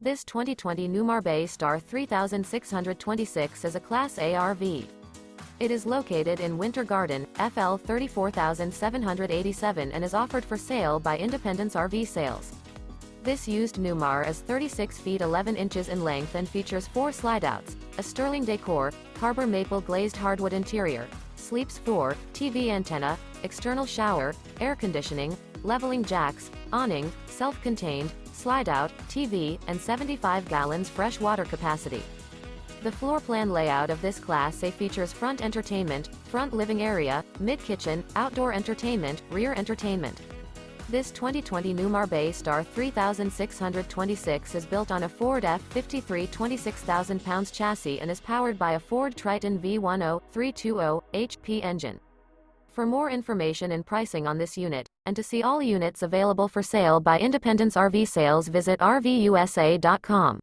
This 2020 Newmar Bay Star 3626 is a Class A RV. It is located in Winter Garden, FL 34787 and is offered for sale by Independence RV Sales. This used Newmar is 36 feet 11 inches in length and features 4 slideouts, a Sterling Decor, Harbour Maple Glazed Hardwood interior, sleeps 4, TV antenna, external shower, air conditioning, leveling jacks, awning, self-contained, slideout, TV, and 75 gallons fresh water capacity. The floor plan layout of this Class A features front entertainment, front living area, mid-kitchen, outdoor entertainment, rear entertainment. This 2020 Newmar Bay Star 3626 is built on a Ford F-53 26,000 pounds chassis and is powered by a Ford Triton V-10 320 HP engine. For more information and pricing on this unit, and to see all units available for sale by Independence RV Sales, visit RVUSA.com.